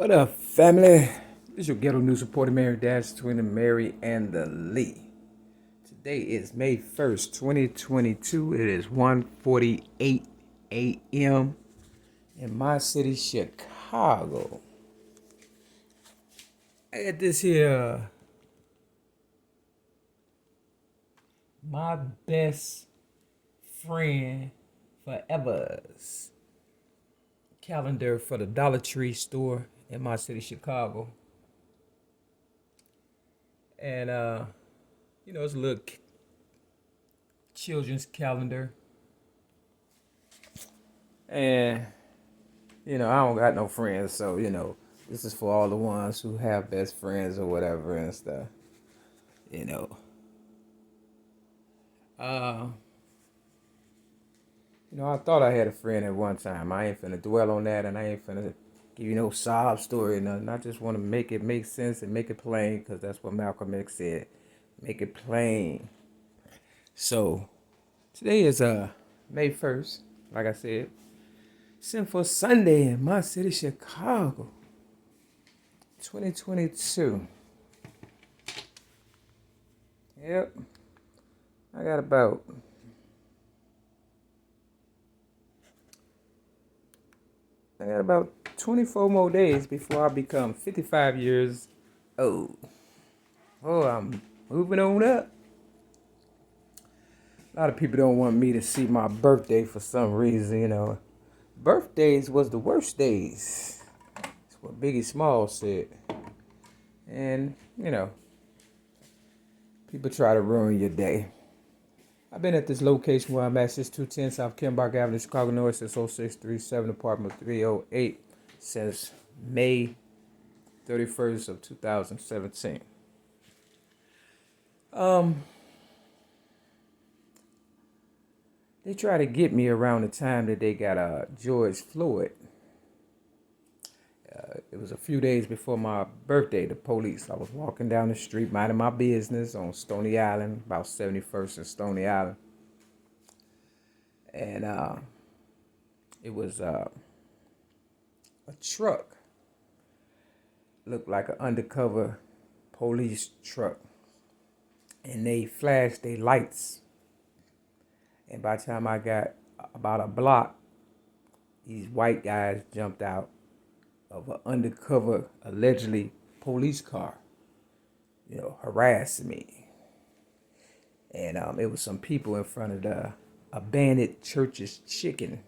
What up, family? This is your ghetto news reporter, Mary Dash, between the Mary and the Lee. Today is May 1st, 2022. It is 1:48 a.m. in my city, Chicago. I got this here, my best friend forever's calendar for the Dollar Tree store in my city, Chicago. And it's a little children's calendar. And I don't got no friends, so this is for all the ones who have best friends or whatever and stuff. You know. Uh I thought I had a friend at one time. I ain't finna dwell on that, and I ain't finna give you no sob story or nothing. I just want to make it make sense and make it plain, because that's what Malcolm X said. Make it plain. So, today is May 1st, like I said. Sinful Sunday in my city, Chicago. 2022. Yep. I got about 24 more days before I become 55 years old. Oh, I'm moving on up. A lot of people don't want me to see my birthday for some reason, Birthdays was the worst days. That's what Biggie Smalls said. And, people try to ruin your day. I've been at this location where I'm at, 6210 South Kennebuck Avenue, Chicago North, since 0637, apartment 308, since May 31st of 2017. They tried to get me around the time that they got George Floyd. It was a few days before my birthday, the police. I was walking down the street, minding my business on Stony Island, about 71st and Stony Island. And it was a truck. Looked like an undercover police truck. And they flashed their lights. And by the time I got about a block, these white guys jumped out of an undercover, allegedly, police car, harassing me. And it was some people in front of the abandoned church's chicken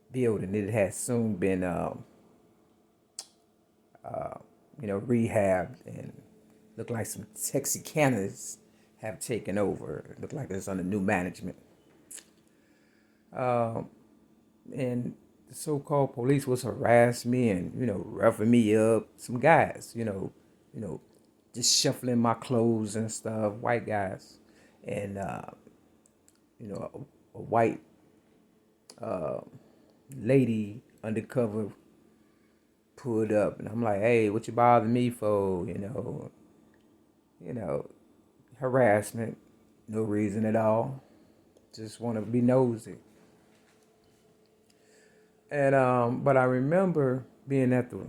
building. It had soon been, rehabbed, and looked like some Texicanas have taken over. It looked like it's under new management. And the so-called police was harassing me and, roughing me up. Some guys, just shuffling my clothes and stuff, white guys. And, a white lady undercover pulled up. And I'm like, hey, what you bothering me for, harassment, no reason at all. Just want to be nosy. And but I remember being at the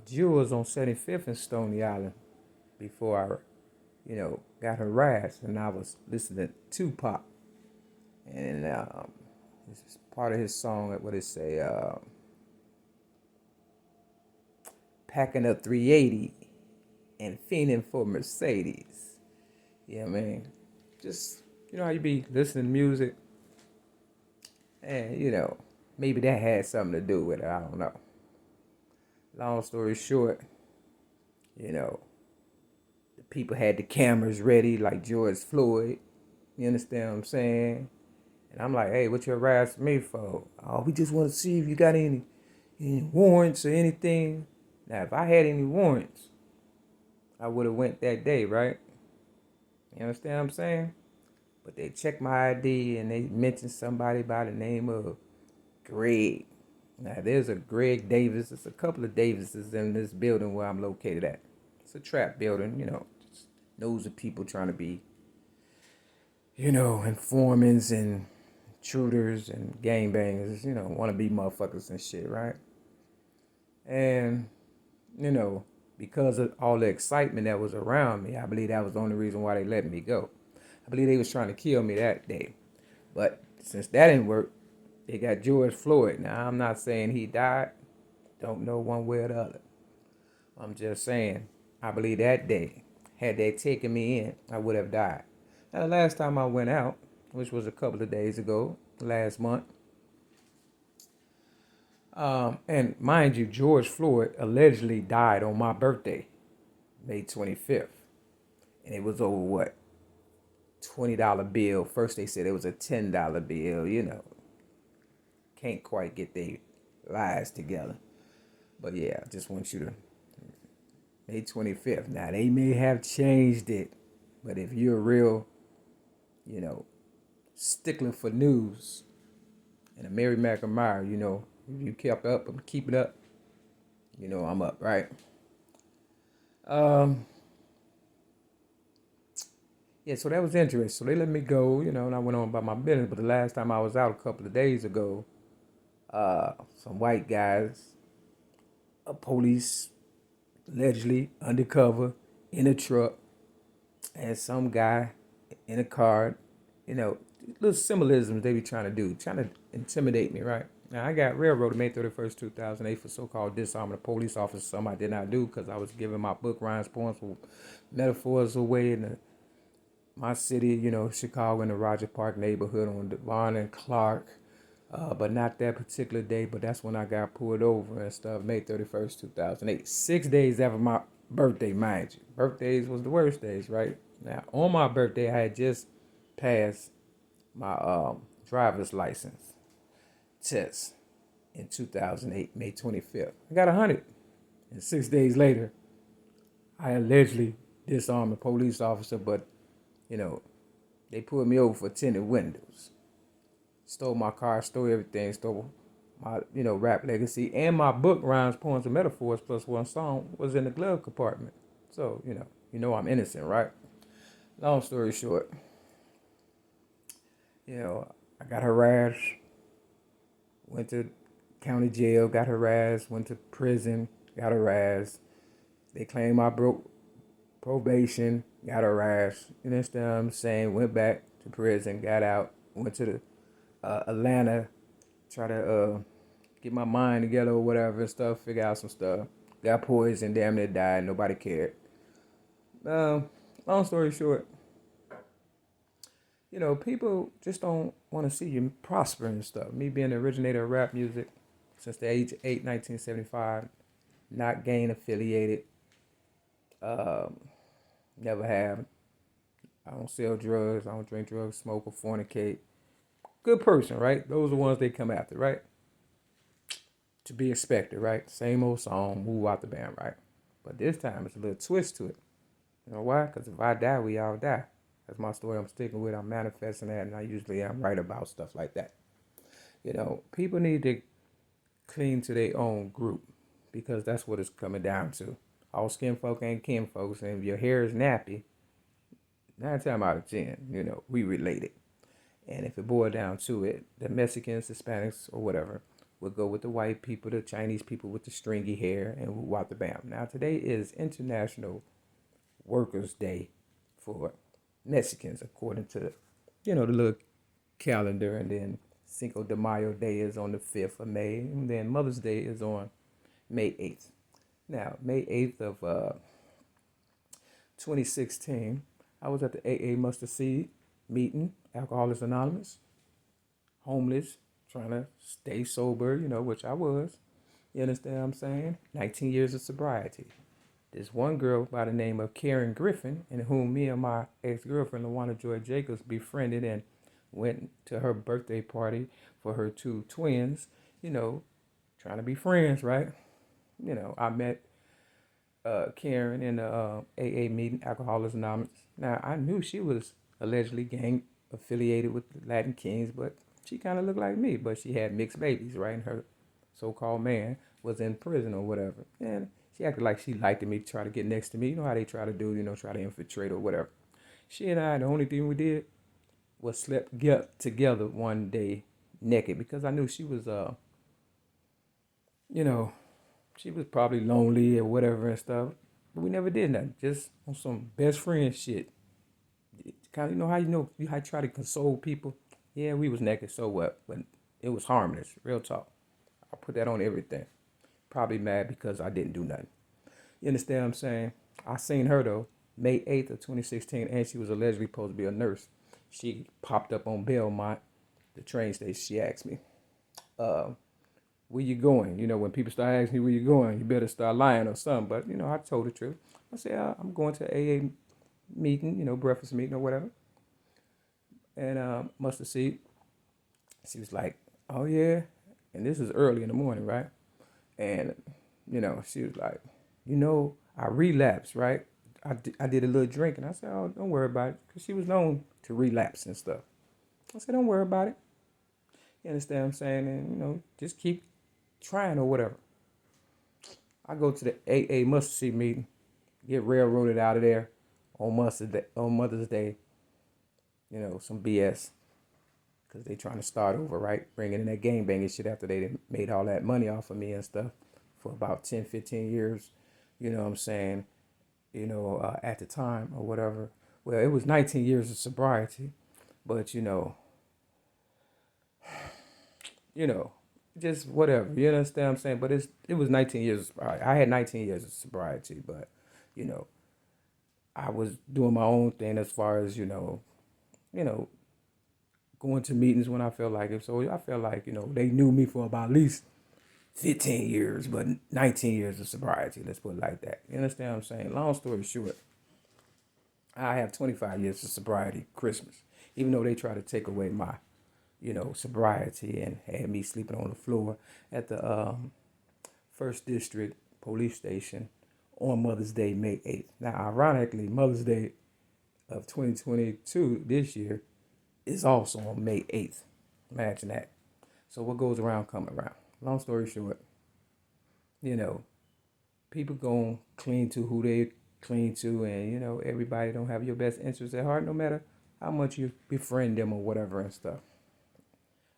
Jewels on 75th and Stony Island before I, got harassed, and I was listening to Tupac, and this is part of his song. What it say? Packing up 380 and fiending for Mercedes. Yeah, man. Just, how you be listening to music, and, maybe that had something to do with it. I don't know. Long story short, the people had the cameras ready like George Floyd. You understand what I'm saying? And I'm like, hey, what you harassing me for? Oh, we just want to see if you got any warrants or anything. Now, if I had any warrants, I would have went that day, right? You understand what I'm saying? But they checked my ID and they mentioned somebody by the name of Greg. Now, there's a Greg Davis. There's a couple of Davises in this building where I'm located at. It's a trap building, just nosy people trying to be, informants and intruders and gangbangers, want to be motherfuckers and shit, right? And, because of all the excitement that was around me, I believe that was the only reason why they let me go. I believe they was trying to kill me that day. But since that didn't work, they got George Floyd. Now, I'm not saying he died. Don't know one way or the other. I'm just saying, I believe that day, had they taken me in, I would have died. Now, the last time I went out, which was a couple of days ago, last month, and mind you, George Floyd allegedly died on my birthday, May 25th. And it was over what? $20 bill. First they said it was a $10 bill, Can't quite get their lies together. But yeah, I just want you to, May 25th. Now, they may have changed it. But if you're a real, stickler for news, and a Mary McNamara, if you kept up and keep it up, I'm up, right? Yeah, so that was interesting. So they let me go, and I went on about my business. But the last time I was out a couple of days ago, some white guys, a police, allegedly undercover, in a truck, and some guy in a car, little symbolisms they be trying to do, trying to intimidate me, right? Now, I got railroaded May 31st, 2008 for so-called disarming a police officer, something I did not do because I was giving my book rhymes, poems, metaphors away in my city, Chicago, in the Roger Park neighborhood on Devon and Clark. But not that particular day, but that's when I got pulled over and stuff, May 31st, 2008. 6 days after my birthday, mind you. Birthdays was the worst days, right? Now, on my birthday, I had just passed my driver's license test in 2008, May 25th. I got 100. And 6 days later, I allegedly disarmed a police officer, but, they pulled me over for tinted windows. Stole my car, stole everything, stole my, rap legacy, and my book, Rhymes, Poems, and Metaphors, plus one song, was in the glove compartment. So, I'm innocent, right? Long story short, I got harassed, went to county jail, got harassed, went to prison, got harassed. They claimed I broke probation, got harassed. You understand what I'm saying? Went back to prison, got out, went to the Atlanta, try to get my mind together or whatever and stuff, figure out some stuff. Got poisoned, damn near died, nobody cared. Long story short, people just don't want to see you prosper and stuff. Me being the originator of rap music since the age of 8, 1975, not gang affiliated, never have. I don't sell drugs, I don't drink drugs, smoke or fornicate. Good person, right? Those are the ones they come after, right? To be expected, right? Same old song, move out the band, right? But this time it's a little twist to it. You know why? Because if I die, we all die. That's my story I'm sticking with. I'm manifesting that, and I usually am right about stuff like that. People need to cling to their own group because that's what it's coming down to. All skin folk ain't kin folks, and if your hair is nappy, 9 times out of 10, we related. And if it boiled down to it, the Mexicans, Hispanics, or whatever, would go with the white people, the Chinese people with the stringy hair, and woo out the bam. Now, today is International Workers' Day for Mexicans, according to, the little calendar. And then Cinco de Mayo Day is on the 5th of May. And then Mother's Day is on May 8th. Now, May 8th of 2016, I was at the AA Mustard Seed meeting, Alcoholics Anonymous, homeless, trying to stay sober, which I was. You understand what I'm saying? 19 years of sobriety. There's one girl by the name of Karen Griffin, in whom me and my ex-girlfriend, LaWanda Joy Jacobs, befriended and went to her birthday party for her 2 twins, trying to be friends, right? I met Karen in the AA meeting, Alcoholics Anonymous. Now, I knew she was allegedly gang affiliated with the Latin Kings, but she kind of looked like me, but she had mixed babies, right? And her so-called man was in prison or whatever. And she acted like she liked me, try to get next to me. You know how they try to do, try to infiltrate or whatever. She and I, the only thing we did was slept together one day naked because I knew she was, you know, she was probably lonely or whatever and stuff. But we never did nothing, just on some best friend shit. Kind of, how you try to console people. Yeah, we was naked, so what? But it was harmless, real talk. I put that on everything. Probably mad because I didn't do nothing. You understand what I'm saying? I seen her though, May 8th of 2016, and she was allegedly supposed to be a nurse. She popped up on Belmont, the train station. She asked me, where you going? When people start asking you where you going, you better start lying or something. But, I told the truth. I said, I'm going to AA meeting, breakfast meeting or whatever. And mustard seed. She was like, oh, yeah. And this is early in the morning, right? And, she was like, I relapsed, right? I did a little drinking. I said, oh, don't worry about it. Because she was known to relapse and stuff. I said, don't worry about it. You understand what I'm saying? And, just keep trying or whatever. I go to the AA mustard seed meeting, get railroaded out of there on Mother's Day. Some BS. Because they trying to start over, right? Bringing in that gangbanging shit after they made all that money off of me and stuff for about 10, 15 years. You know what I'm saying? At the time or whatever. Well, it was 19 years of sobriety. But, just whatever. You understand what I'm saying? But it was 19 years of sobriety. I had 19 years of sobriety. But, I was doing my own thing as far as, going to meetings when I felt like it. So I felt like, they knew me for about at least 15 years, but 19 years of sobriety. Let's put it like that. You understand what I'm saying? Long story short, I have 25 years of sobriety Christmas, even though they try to take away my, sobriety and had me sleeping on the floor at the 1st District Police Station on Mother's Day, May 8th. Now, ironically, Mother's Day of 2022 this year is also on May 8th. Imagine that. So what goes around come around. Long story short, people gonna cling to who they cling to, and everybody don't have your best interests at heart, no matter how much you befriend them or whatever and stuff.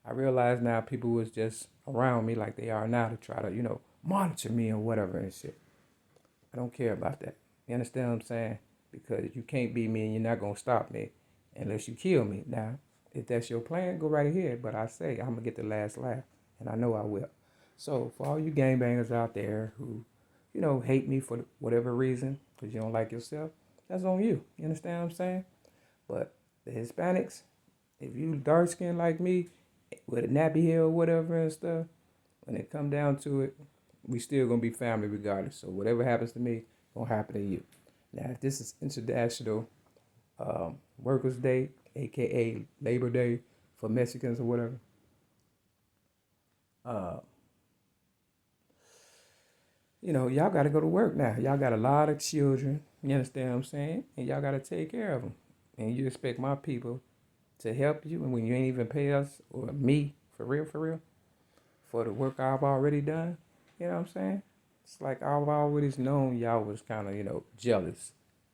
I realize now people was just around me like they are now to try to, monitor me or whatever and shit. I don't care about that. You understand what I'm saying? Because you can't beat me and you're not gonna stop me unless you kill me. Now, if that's your plan, go right ahead. But I say I'm gonna get the last laugh, and I know I will. So for all you gangbangers out there who, hate me for whatever reason, because you don't like yourself, that's on you. You understand what I'm saying? But the Hispanics, if you dark skinned like me, with a nappy hair or whatever and stuff, when it come down to it, we still gonna be family regardless. So whatever happens to me, gonna happen to you. Now, if this is International Workers' Day, aka Labor Day for Mexicans or whatever, y'all got to go to work now. Y'all got a lot of children, you understand what I'm saying? And y'all got to take care of them. And you expect my people to help you, and when you ain't even pay us or me, for real, for the work I've already done, you know what I'm saying? It's like I've always known y'all was kind of, jealous.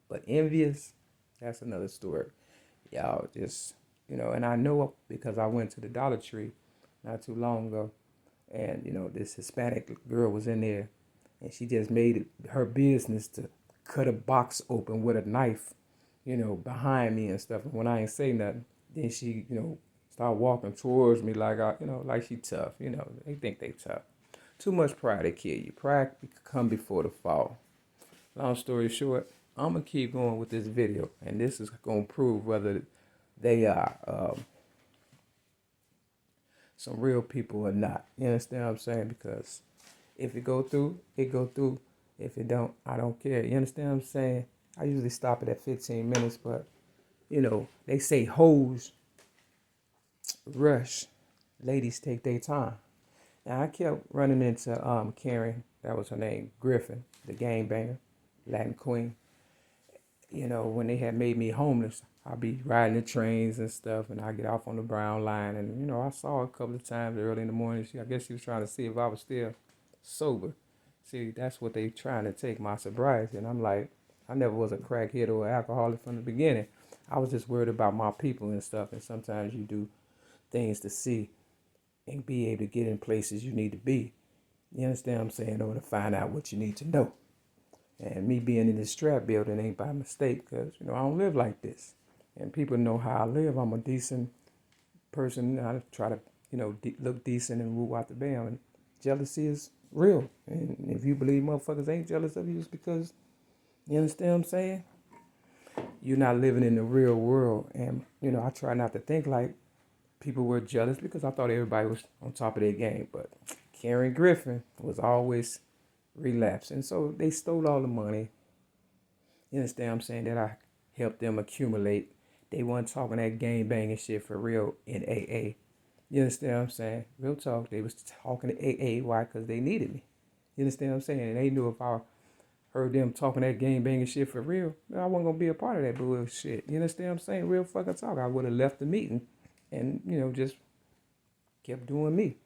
But envious, that's another story. Y'all just, and I know because I went to the Dollar Tree not too long ago, and, this Hispanic girl was in there, and she just made it her business to cut a box open with a knife, behind me and stuff. And when I ain't say nothing, then she, start walking towards me like like she tough. They think they tough. Too much pride to kill you. Pride come before the fall. Long story short, I'm gonna keep going with this video, and this is gonna prove whether they are some real people or not. You understand what I'm saying? Because if it go through, it go through. If it don't, I don't care. You understand what I'm saying? I usually stop it at 15 minutes, but they say hoes rush, ladies take their time. Now I kept running into Karen, that was her name, Griffin, the gangbanger, Latin queen. When they had made me homeless, I'd be riding the trains and stuff, and I get off on the brown line, and I saw her a couple of times early in the morning. I guess she was trying to see if I was still sober. See, that's what they trying to take, my sobriety, and I'm like, I never was a crackhead or alcoholic from the beginning. I was just worried about my people and stuff, and sometimes you do things to see and be able to get in places you need to be. You understand what I'm saying? In order to find out what you need to know. And me being in this strap building ain't by mistake, because, you know, I don't live like this. And people know how I live. I'm a decent person. I try to, you know, look decent and woo out the band. And jealousy is real. And if you believe motherfuckers ain't jealous of you, it's because, you understand what I'm saying? You're not living in the real world. And, you know, I try not to think like people were jealous, because I thought everybody was on top of their game. But Karen Griffin was always relapsing. So they stole all the money. You understand what I'm saying? That I helped them accumulate. They weren't talking that gang banging shit for real in AA. You understand what I'm saying? Real talk. They was talking to AA. Why? Because they needed me. You understand what I'm saying? And they knew if I heard them talking that gang banging shit for real, I wasn't going to be a part of that bullshit. You understand what I'm saying? Real fucking talk. I would have left the meeting and, you know, just kept doing me.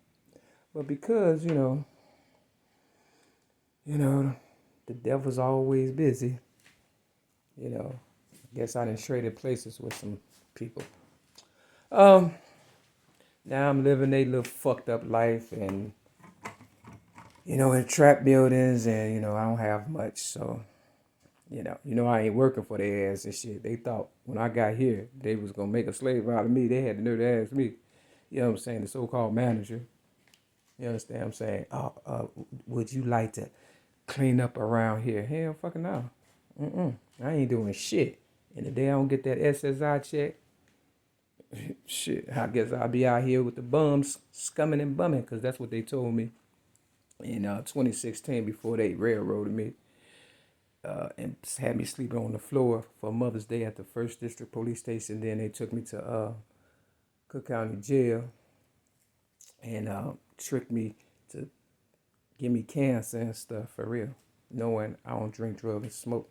But because, you know, the devil's always busy, you know, I guess I done traded places with some people. Now I'm living a little fucked up life, and, you know, in trap buildings, and, you know, I don't have much. So, you know, I ain't working for their ass and shit. They thought when I got here, they was going to make a slave out of me. They had the nerve to ask me, you know what I'm saying, the so-called manager. You understand what I'm saying? Would you like to clean up around here? Hell fucking no. I ain't doing shit. And the day I don't get that SSI check, shit, I guess I'll be out here with the bums scumming and bumming, because that's what they told me in 2016 before they railroaded me and had me sleeping on the floor for Mother's Day at the 1st District Police Station. Then they took me to Cook County Jail and tricked me to give me cancer and stuff for real, knowing I don't drink, drug, and smoke.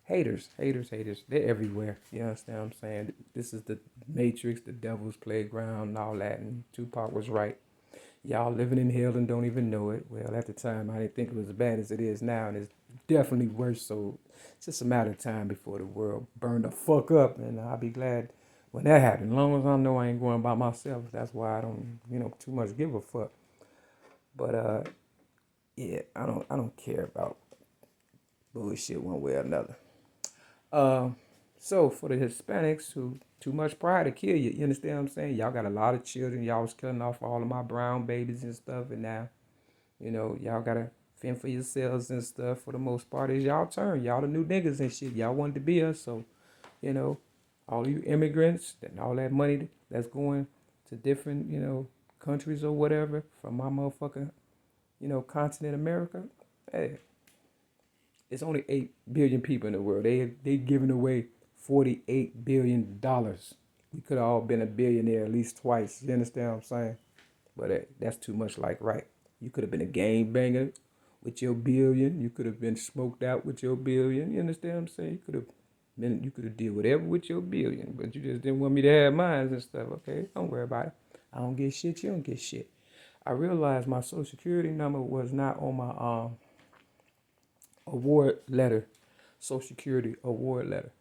Haters. They're everywhere. You understand what I'm saying? This is the Matrix, the devil's playground, and all that. And Tupac was right. Y'all living in hell and don't even know it. Well, at the time, I didn't think it was as bad as it is now. And it's definitely worse. So it's just a matter of time before the world burned the fuck up. And I'll be glad when that happens. As long as I know I ain't going by myself. That's why I don't, you know, too much give a fuck. But, yeah, I don't care about bullshit one way or another. So for the Hispanics who too much pride to kill you, you understand what I'm saying? Y'all got a lot of children. Y'all was killing off all of my brown babies and stuff. And now, you know, y'all got to fend for yourselves and stuff. For the most part, it's y'all turn. Y'all the new niggas and shit. Y'all wanted to be us. So, you know, all you immigrants and all that money that's going to different, you know, countries or whatever from my motherfucking, you know, continent America. Hey, it's only 8 billion people in the world. They giving away $48 billion. We could have all been a billionaire at least twice. You understand what I'm saying? But that's too much like right. You could have been a game banger with your billion. You could have been smoked out with your billion. You understand what I'm saying? You could have did whatever with your billion, but you just didn't want me to have mine and stuff. Okay, don't worry about it. I don't get shit. You don't get shit. I realized my social security number was not on my award letter, social security award letter.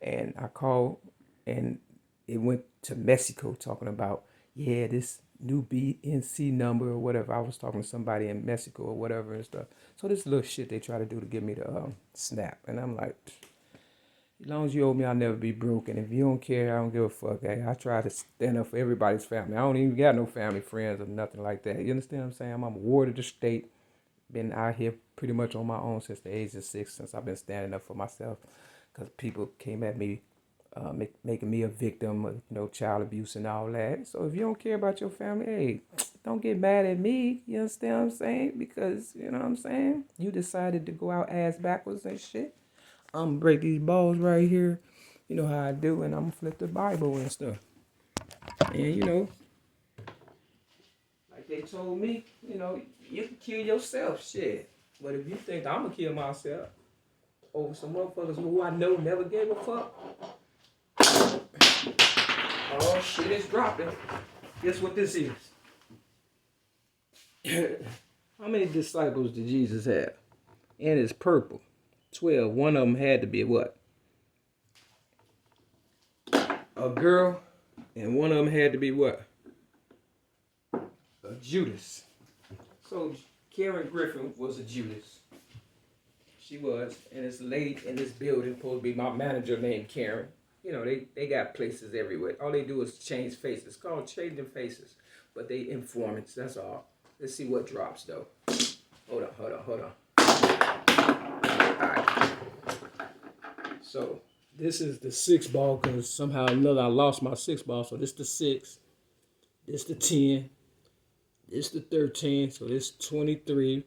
And I called and it went to Mexico talking about, yeah, this new BNC number or whatever. I was talking to somebody in Mexico or whatever and stuff. So this little shit they try to do to get me to snap. And I'm like, as long as you owe me, I'll never be broke. And if you don't care, I don't give a fuck. Hey, I try to stand up for everybody's family. I don't even got no family, friends, or nothing like that. You understand what I'm saying? I'm a ward of the state. Been out here pretty much on my own since the age of 6, since I've been standing up for myself, because people came at me making me a victim of, you know, child abuse and all that. So if you don't care about your family, hey, don't get mad at me. You understand what I'm saying? Because, you know what I'm saying, you decided to go out ass backwards and shit. I'm gonna break these balls right here. You know how I do, and I'm gonna flip the Bible and stuff. And, you know, like they told me, you know, you can kill yourself, shit. But if you think I'm gonna kill myself over some motherfuckers who I know never gave a fuck, oh shit, it's dropping. Guess what this is? How many disciples did Jesus have? And it's purple. 12. One of them had to be what? A girl. And one of them had to be what? Judas. So Karen Griffin was a Judas. She was, and this lady in this building supposed to be my manager named Karen. You know, they got places everywhere. All they do is change faces. It's called changing faces. But they informants, that's all. Let's see what drops though. Hold on. Alright. So this is the 6 ball because somehow or another I lost my 6 ball. So this is the 6. This the 10. This the 13. So this 23.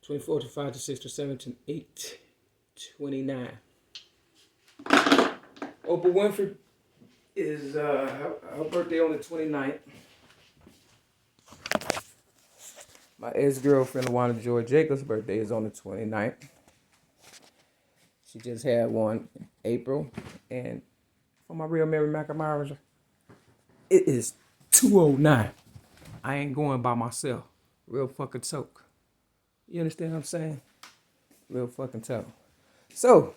24, 25, 26, 27, 8, 29. Oprah Winfrey is her birthday on the 29th. My ex-girlfriend, Luana Joy Jacobs' birthday is on the 29th. She just had one in April. And for my real Mary McNamara, it is 2:09. I ain't going by myself. Real fucking toke. You understand what I'm saying? Real fucking tough. So,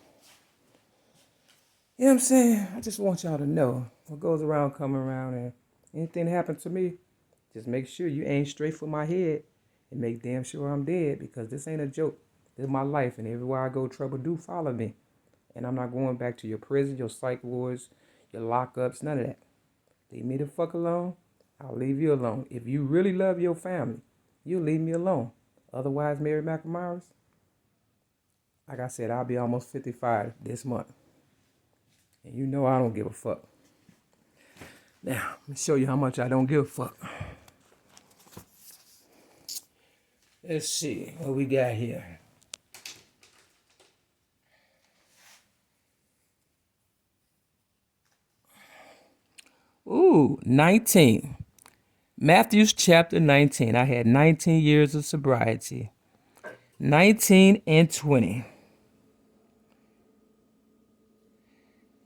you know what I'm saying? I just want y'all to know what goes around, come around, and anything that happens to me, just make sure you aim straight for my head and make damn sure I'm dead because this ain't a joke. This is my life, and everywhere I go, trouble do follow me. And I'm not going back to your prison, your psych wards, your lockups, none of that. Leave me the fuck alone. I'll leave you alone. If you really love your family, you'll leave me alone. Otherwise, Mary McNamara, like I said, I'll be almost 55 this month. And you know I don't give a fuck. Now, let me show you how much I don't give a fuck. Let's see what we got here. Ooh, 19. Matthews chapter 19. I had 19 years of sobriety. 19 and 20.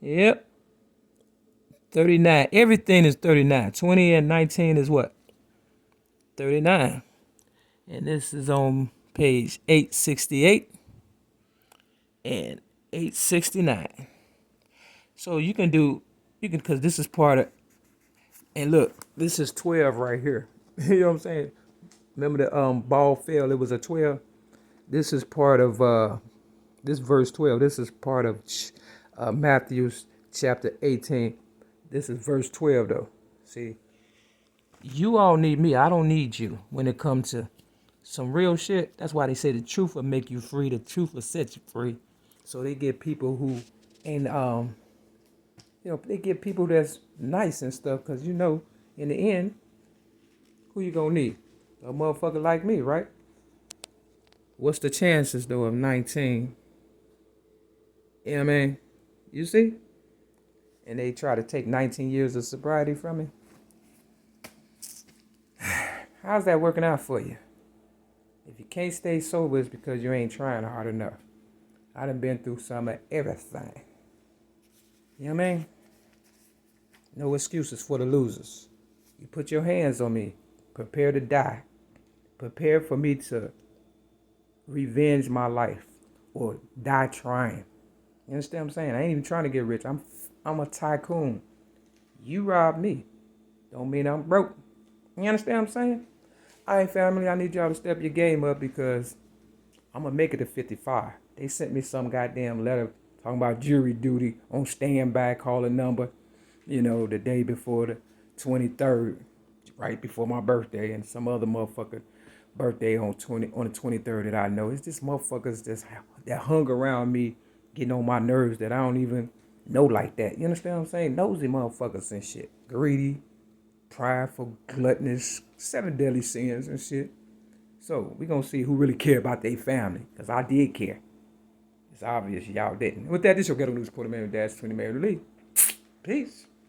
Yep. 39. Everything is 39. 20 and 19 is what? 39. And this is on page 868 and 869. So you can, because this is part of, and look, this is 12 right here. You know what I'm saying? Remember the ball fell, it was a 12. This is part of this verse 12. This is part of Matthew chapter 18. This is verse 12 though. See, you all need me. I don't need you when it comes to some real shit. That's why they say the truth will make you free. The truth will set you free. So they get people who ain't they get people that's nice and stuff, because you know, in the end, who you gonna need? A motherfucker like me, right? What's the chances, though, of 19? You know what I mean? You see? And they try to take 19 years of sobriety from me. How's that working out for you? If you can't stay sober, it's because you ain't trying hard enough. I done been through some of everything. You know what I mean? No excuses for the losers. You put your hands on me. Prepare to die. Prepare for me to revenge my life or die trying. You understand what I'm saying? I ain't even trying to get rich. I'm a tycoon. You robbed me. Don't mean I'm broke. You understand what I'm saying? All right, family, I need y'all to step your game up because I'm going to make it to 55. They sent me some goddamn letter talking about jury duty on standby, call a number, the day before the 23rd, right before my birthday, and some other motherfucker birthday on the 23rd that I know. It's just motherfuckers that hung around me, getting on my nerves that I don't even know like that. You understand what I'm saying? Nosy motherfuckers and shit. Greedy, prideful, gluttonous, 7 deadly sins and shit. So we gonna see who really care about their family, because I did care. It's obvious y'all didn't. With that, this is your Ghetto News Quarter Man with Dash 20 Mary Lee. Peace.